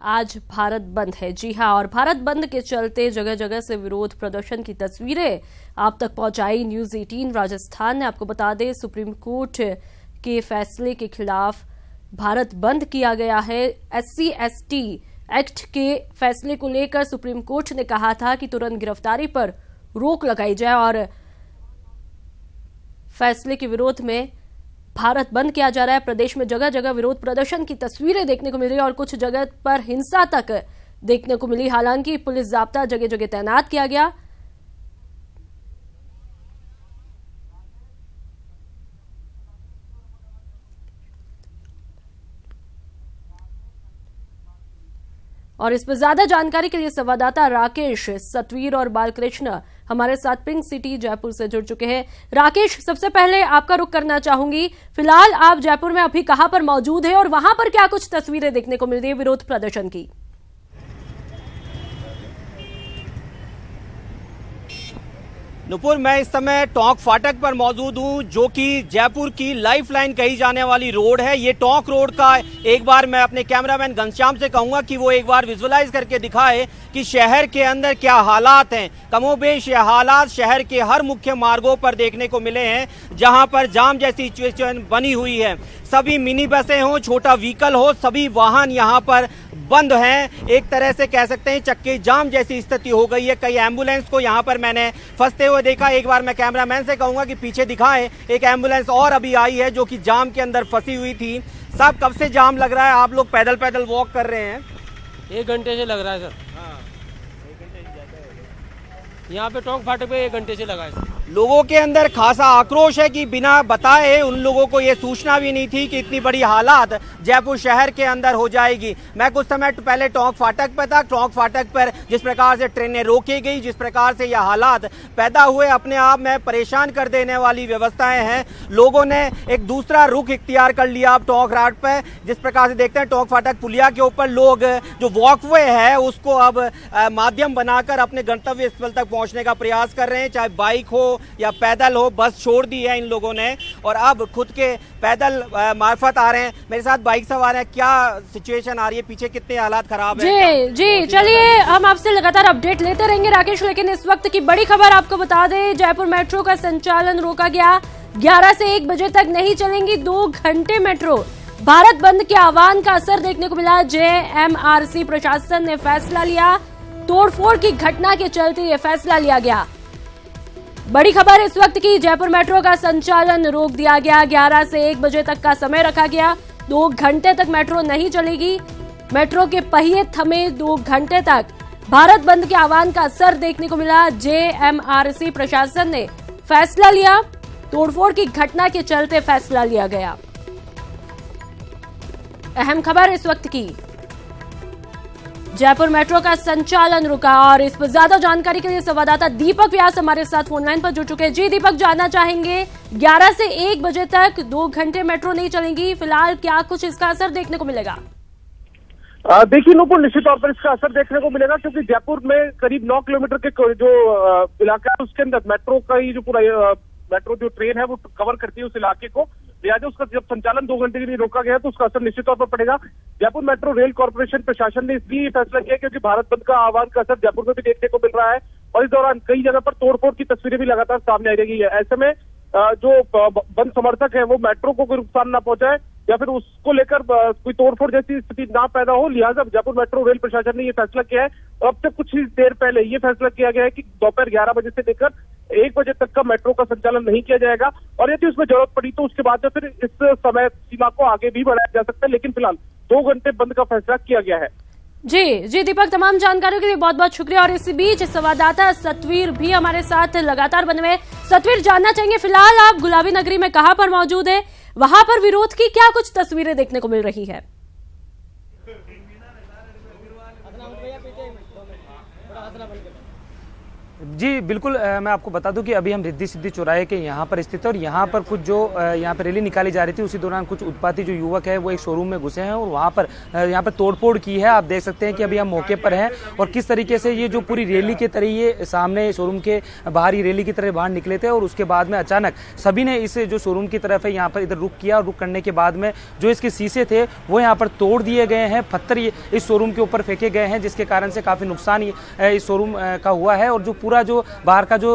आज भारत बंद है। जी हां, और भारत बंद के चलते जगह जगह से विरोध प्रदर्शन की तस्वीरें आप तक पहुंचाई न्यूज 18 राजस्थान ने। आपको बता दें, सुप्रीम कोर्ट के फैसले के खिलाफ भारत बंद किया गया है। SC/ST एक्ट के फैसले को लेकर सुप्रीम कोर्ट ने कहा था कि तुरंत गिरफ्तारी पर रोक लगाई जाए और फैसले के विरोध में भारत बंद किया जा रहा है। प्रदेश में जगह जगह विरोध प्रदर्शन की तस्वीरें देखने को मिल रही है और कुछ जगह पर हिंसा तक देखने को मिली। हालांकि पुलिस जाब्ता जगह जगह तैनात किया गया। और इस पर ज्यादा जानकारी के लिए संवाददाता राकेश, सतवीर और बालकृष्ण हमारे साथ पिंक सिटी जयपुर से जुड़ चुके हैं। राकेश, सबसे पहले आपका रुख करना चाहूंगी, फिलहाल आप जयपुर में अभी कहां पर मौजूद है और वहां पर क्या कुछ तस्वीरें देखने को मिल रही है विरोध प्रदर्शन की? नुपुर, मैं इस समय टोंक फाटक पर मौजूद हूं, जो कि जयपुर की लाइफलाइन कही जाने वाली रोड है। ये टोंक रोड का एक बार मैं अपने कैमरामैन घनश्याम से कहूंगा कि वो एक बार विजुअलाइज करके दिखाए कि शहर के अंदर क्या हालात हैं। कमोबेश ये हालात शहर के हर मुख्य मार्गों पर देखने को मिले हैं, जहां पर जाम जैसी सिचुएशन बनी हुई है। सभी मिनी बसें हो, छोटा व्हीकल हो, सभी वाहन यहाँ पर बंद हैं। एक तरह से कह सकते हैं चक्के जाम जैसी स्थिति हो गई है। कई एम्बुलेंस को यहाँ पर मैंने फंसते हुए देखा। एक बार मैं कैमरामैन से कहूंगा कि पीछे दिखाएं, एक एम्बुलेंस और अभी आई है जो कि जाम के अंदर फंसी हुई थी। साहब, कब से जाम लग रहा है? आप लोग पैदल पैदल वॉक कर रहे हैं? 1 घंटे से लग रहा है सर। हाँ, 1 घंटे से ज्यादा हो गया। यहाँ पे टोंक फाटक पे 1 घंटे से लगा है। लोगों के अंदर खासा आक्रोश है कि बिना बताए उन लोगों को ये सूचना भी नहीं थी कि इतनी बड़ी हालात जयपुर शहर के अंदर हो जाएगी। मैं कुछ समय पहले टोंक फाटक पर था। टोंक फाटक पर जिस प्रकार से ट्रेनें रोकी गई, जिस प्रकार से यह हालात पैदा हुए, अपने आप में परेशान कर देने वाली व्यवस्थाएं हैं। लोगों ने एक दूसरा रुख इख्तियार कर लिया अब टोंक राट पर। जिस प्रकार से देखते हैं टोंक फाटक पुलिया के ऊपर लोग जो वॉकवे है उसको अब माध्यम बनाकर अपने गंतव्य स्थल तक पहुंचने का प्रयास कर रहे हैं, चाहे बाइक हो या पैदल हो। बस छोड़ दी है इन लोगों ने और अब खुद के पैदल मार्फत आ रहे हैं। मेरे साथ बाइक सवार है। क्या सिचुएशन आ रही है? पीछे कितने हालात खराब है? जी, चलिए हम आपसे लगातार अपडेट लेते रहेंगे राकेश, लेकिन इस वक्त की बड़ी खबर आपको बता दें, जयपुर मेट्रो का संचालन रोका गया। 11 से 1 बजे तक नहीं चलेंगी 2 घंटे मेट्रो। भारत बंद के आह्वान का असर देखने को मिला। JMRC प्रशासन ने फैसला लिया। तोड़फोड़ की घटना के चलते ये फैसला लिया गया। बड़ी खबर इस वक्त की, जयपुर मेट्रो का संचालन रोक दिया गया। 11 से 1 बजे तक का समय रखा गया। 2 घंटे तक मेट्रो नहीं चलेगी। मेट्रो के पहिए थमे 2 घंटे तक। भारत बंद के आह्वान का असर देखने को मिला। JMRC प्रशासन ने फैसला लिया। तोड़फोड़ की घटना के चलते फैसला लिया गया। अहम खबर इस वक्त की, जयपुर मेट्रो का संचालन रुका। और इस पर ज्यादा जानकारी के लिए संवाददाता दीपक व्यास हमारे साथ फोनलाइन पर जुड़ चुके हैं। जी दीपक, जानना चाहेंगे 11 से 1 बजे तक 2 घंटे मेट्रो नहीं चलेंगी, फिलहाल क्या कुछ इसका असर देखने को मिलेगा? देखिए नुपुर, निश्चित तौर पर इसका असर देखने को मिलेगा, क्योंकि जयपुर में करीब 9 किलोमीटर के जो इलाका है उसके अंदर मेट्रो का ही जो पूरा मेट्रो जो ट्रेन है वो कवर करती है उस इलाके को। लिहाजा उसका जब संचालन 2 घंटे के लिए रोका गया तो उसका असर निश्चित तौर पर पड़ेगा। जयपुर मेट्रो रेल कॉर्पोरेशन प्रशासन ने इसलिए फैसला किया क्योंकि भारत बंद का आह्वान का असर जयपुर में भी देखने को मिल रहा है और इस दौरान कई जगह पर तोड़फोड़ की तस्वीरें भी लगातार सामने आ रही है। ऐसे में जो बंद समर्थक है वो मेट्रो को कोई नुकसान ना पहुंचाए या फिर उसको लेकर कोई तोड़फोड़ जैसी स्थिति ना पैदा हो, लिहाजा जयपुर मेट्रो रेल प्रशासन ने ये फैसला किया है। और अब से कुछ ही देर पहले ये फैसला किया गया है कि दोपहर 11 बजे से लेकर 1 बजे तक का मेट्रो का संचालन नहीं किया जाएगा और यदि उसमें जरूरत पड़ी तो उसके बाद फिर इस समय सीमा को आगे भी बढ़ाया जा सकता है, लेकिन फिलहाल 2 घंटे बंद का फैसला किया गया है। जी दीपक, तमाम जानकारी के लिए बहुत बहुत शुक्रिया। और इसी बीच संवाददाता सतवीर भी हमारे साथ लगातार बने हुए। सतवीर, जानना चाहेंगे फिलहाल आप गुलाबी नगरी में कहां पर मौजूद है, वहां पर विरोध की क्या कुछ तस्वीरें देखने को मिल रही है? जी बिल्कुल, मैं आपको बता दूं कि अभी हम रिद्धि सिद्धि चौराहे के यहाँ पर स्थित है और यहाँ पर कुछ जो यहाँ पर रैली निकाली जा रही थी, उसी दौरान कुछ उत्पाती जो युवक है वो एक शोरूम में घुसे हैं और वहाँ पर यहाँ पर तोड़फोड़ की है। आप देख सकते हैं कि अभी हम मौके पर हैं और किस तरीके से ये जो पूरी रैली के तरह ये सामने शोरूम के बाहर ही रैली की तरह बाहर निकले थे और उसके बाद में अचानक सभी ने इस जो शोरूम की तरफ है यहाँ पर इधर रुक किया और रुक करने के बाद में जो इसके शीशे थे वो यहाँ पर तोड़ दिए गए हैं, पत्थर इस शोरूम के ऊपर फेंके गए हैं, जिसके कारण से काफी नुकसान इस शोरूम का हुआ है और जो पूरा जो बाहर का जो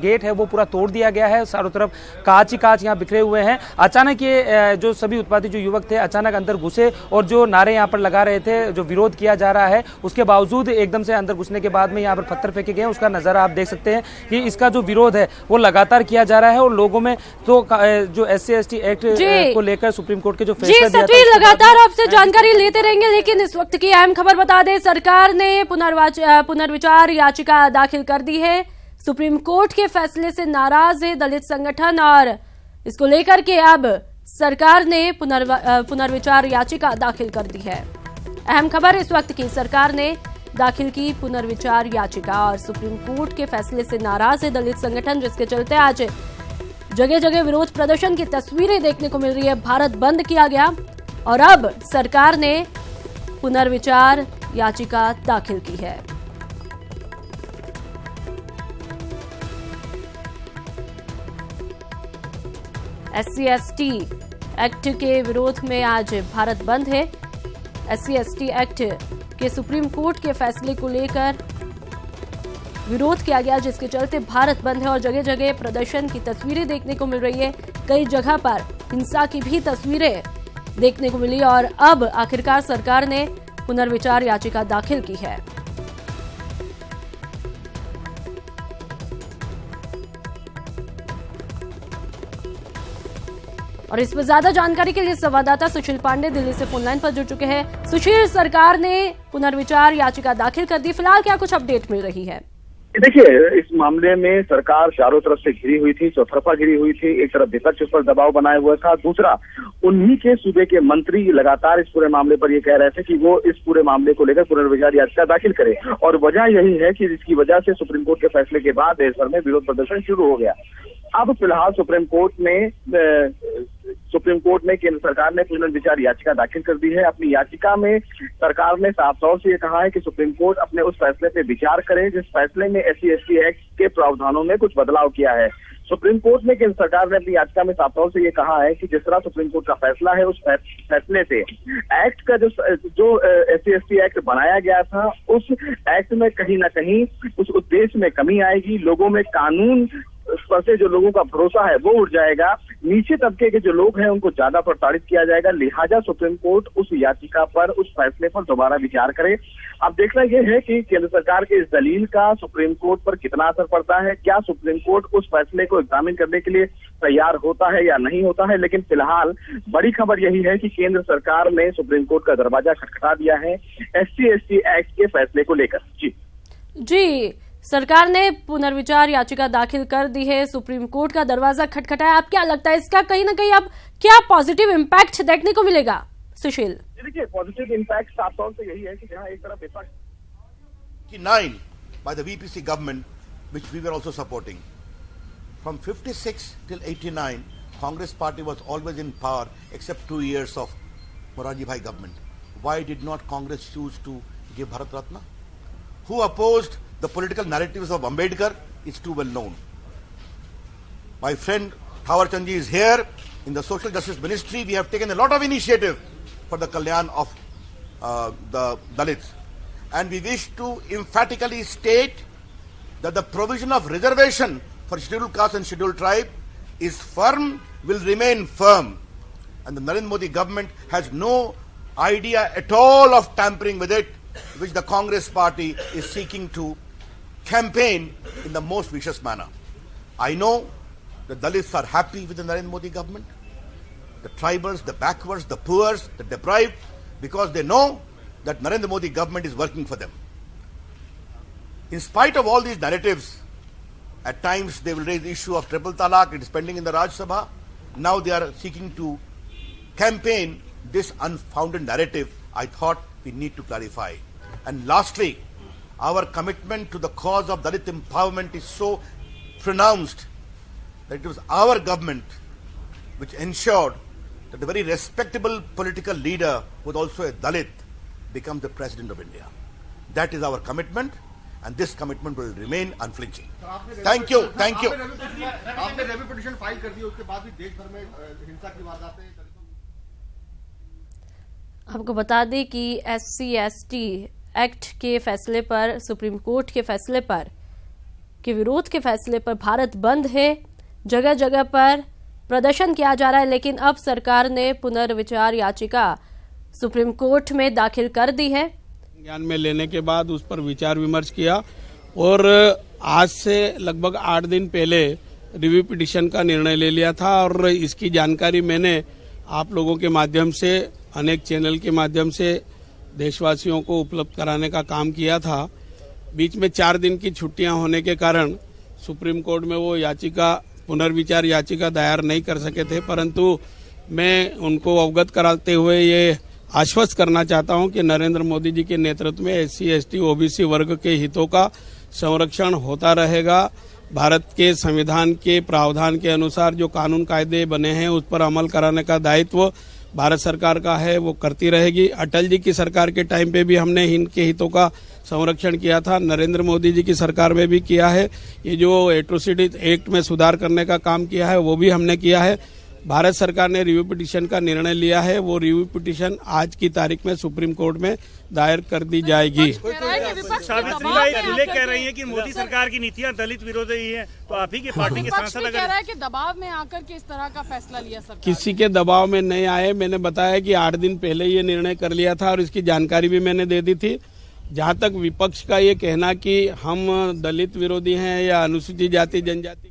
गेट है वो पूरा तोड़ दिया गया है। चारों तरफ कांच ही कांच यहाँ बिखरे हुए हैं। अचानक ये जो सभी उत्पाती जो युवक थे अचानक अंदर घुसे और जो नारे यहाँ पर लगा रहे थे, जो विरोध किया जा रहा है, उसके बावजूद एकदम से अंदर घुसने के बाद में यहाँ पर पत्थर फेंके गए। उसका नजारा आप देख सकते हैं कि इसका जो विरोध है वो लगातार किया जा रहा है और लोगों में तो जो SC/ST एक्ट को लेकर सुप्रीम कोर्ट के जो फैसला दिया था, लगातार आपसे जानकारी लेते रहेंगे। लेकिन इस वक्त की अहम खबर बता दें, सरकार ने पुनर्विचार याचिका दाखिल कर दी है। सुप्रीम कोर्ट के फैसले से नाराज है दलित संगठन और इसको लेकर के अब सरकार ने पुनर्विचार याचिका दाखिल कर दी है। अहम खबर इस वक्त की, सरकार ने दाखिल की पुनर्विचार याचिका और सुप्रीम कोर्ट के फैसले से नाराज है दलित संगठन, जिसके चलते आज जगह जगह विरोध प्रदर्शन की तस्वीरें देखने को मिल रही है। भारत बंद किया गया और अब सरकार ने पुनर्विचार याचिका दाखिल की है। SC/ST एक्ट के विरोध में आज भारत बंद है। SC/ST एक्ट के सुप्रीम कोर्ट के फैसले को लेकर विरोध किया गया, जिसके चलते भारत बंद है और जगह जगह प्रदर्शन की तस्वीरें देखने को मिल रही है। कई जगह पर हिंसा की भी तस्वीरें देखने को मिली और अब आखिरकार सरकार ने पुनर्विचार याचिका दाखिल की है। और इस पर ज्यादा जानकारी के लिए संवाददाता सुशील पांडे दिल्ली से फोनलाइन पर जुड़ चुके हैं। सुशील, सरकार ने पुनर्विचार याचिका दाखिल कर दी, फिलहाल क्या कुछ अपडेट मिल रही है? देखिए, इस मामले में सरकार चारों तरफ से घिरी हुई थी, चौतरफा घिरी हुई थी। एक तरफ विपक्ष उस पर दबाव बनाए हुआ था, दूसरा उन्हीं के सूबे के मंत्री लगातार इस पूरे मामले पर ये कह रहे थे कि वो इस पूरे मामले को लेकर पुनर्विचार याचिका दाखिल करे और वजह यही है कि जिसकी वजह से सुप्रीम कोर्ट के फैसले के बाद देश भर में विरोध प्रदर्शन शुरू हो गया। अब फिलहाल सुप्रीम कोर्ट में केंद्र सरकार ने पुनर्विचार याचिका दाखिल कर दी है। अपनी याचिका में सरकार ने साफ तौर से ये कहा है कि सुप्रीम कोर्ट अपने उस फैसले पे विचार करे जिस फैसले में SC/ST एक्ट के प्रावधानों में कुछ बदलाव किया है। सुप्रीम कोर्ट में केंद्र सरकार ने अपनी याचिका में साफ तौर से ये कहा है कि जिस तरह सुप्रीम कोर्ट का फैसला है, उस फैसले से एक्ट का जो SC/ST एक्ट बनाया गया था, उस एक्ट में कहीं ना कहीं उस उद्देश्य में कमी आएगी। लोगों में कानून पर से जो लोगों का भरोसा है वो उठ जाएगा। नीचे तबके के जो लोग हैं उनको ज्यादा प्रताड़ित किया जाएगा। लिहाजा सुप्रीम कोर्ट उस याचिका पर, उस फैसले पर दोबारा विचार करे। अब देखना यह है कि केंद्र सरकार के इस दलील का सुप्रीम कोर्ट पर कितना असर पड़ता है। क्या सुप्रीम कोर्ट उस फैसले को एग्जामिन करने के लिए तैयार होता है या नहीं होता है। लेकिन फिलहाल बड़ी खबर यही है कि केंद्र सरकार ने सुप्रीम कोर्ट का दरवाजा खटखटा दिया है SC/ST एक्ट के फैसले को लेकर। जी, सरकार ने पुनर्विचार याचिका दाखिल कर दी है, सुप्रीम कोर्ट का दरवाजा खटखटाया। आप क्या लगता है इसका कहीं ना कहीं अब क्या पॉजिटिव इम्पैक्ट देखने को मिलेगा? सुशील, देखिए, पॉजिटिव इम्पैक्ट साफ तौर से यही है कि जहां एक तरफ विपक्ष 9 by the VPC government, which we were also supporting. From 56 till 89, Congress party was always in power except 2 years of Morarji Bhai government. Why did not Congress choose to give Bharat Ratna? Who opposed the political narratives of Ambedkar is too well known. My friend Thawar Chandji is here. In the Social Justice Ministry, we have taken a lot of initiative for the kalyan of the Dalits. And we wish to emphatically state that the provision of reservation for scheduled caste and scheduled tribe is firm, will remain firm. And the Narendra Modi government has no idea at all of tampering with it, which the Congress party is seeking to campaign in the most vicious manner. I know the Dalits are happy with the Narendra Modi government, the tribals, the backwards, the poor, the deprived, because they know that Narendra Modi government is working for them. In spite of all these narratives, at times they will raise the issue of triple talaq, it is pending in the Raj Sabha. Now they are seeking to campaign this unfounded narrative. I thought we need to clarify. And lastly, our commitment to the cause of Dalit empowerment is so pronounced that it was our government which ensured that a very respectable political leader who was also a Dalit becomes the President of India. That is our commitment, and this commitment will remain unflinching. Thank you. आपने रेवी petition file कर दी, उसके बाद भी देश भर में हिंसा की वारदातें। आपको बता दें कि SC/ST एक्ट के फैसले पर, सुप्रीम कोर्ट के फैसले पर, के विरोध के फैसले पर भारत बंद है। जगह जगह पर प्रदर्शन किया जा रहा है, लेकिन अब सरकार ने पुनर्विचार याचिका सुप्रीम कोर्ट में दाखिल कर दी है। ज्ञान में लेने के बाद उस पर विचार विमर्श किया और आज से लगभग 8 दिन पहले रिव्यू पिटीशन का निर्णय ले लिया था और इसकी जानकारी मैंने आप लोगों के माध्यम से, अनेक चैनल के माध्यम से देशवासियों को उपलब्ध कराने का काम किया था। बीच में 4 दिन की छुट्टियां होने के कारण सुप्रीम कोर्ट में वो याचिका, पुनर्विचार याचिका दायर नहीं कर सके थे, परंतु मैं उनको अवगत कराते हुए ये आश्वस्त करना चाहता हूं कि नरेंद्र मोदी जी के नेतृत्व में SC/ST OBC वर्ग के हितों का संरक्षण होता रहेगा। भारत के संविधान के प्रावधान के अनुसार जो कानून कायदे बने हैं उस पर अमल कराने का दायित्व भारत सरकार का है, वो करती रहेगी। अटल जी की सरकार के टाइम पे भी हमने इनके हितों का संरक्षण किया था, नरेंद्र मोदी जी की सरकार में भी किया है। ये जो एट्रोसिटी एक्ट में सुधार करने का काम किया है वो भी हमने किया है। भारत सरकार ने रिव्यू पिटीशन का निर्णय लिया है, वो रिव्यू पिटीशन आज की तारीख में सुप्रीम कोर्ट में दायर कर दी जाएगी। सावित्री बाई फुले कह रही है कि मोदी सरकार की नीतियां दलित विरोधी हैं, तो आप ही की पार्टी के सांसद अगर कह रहा है कि दबाव में आकर के इस तरह का फैसला लिया सरकार, किसी के दबाव में नहीं आए। मैंने बताया कि 8 दिन पहले ये निर्णय कर लिया था और इसकी जानकारी भी मैंने दे दी थी। जहां तक विपक्ष का ये कहना कि हम दलित विरोधी हैं या अनुसूचित जाति जनजाति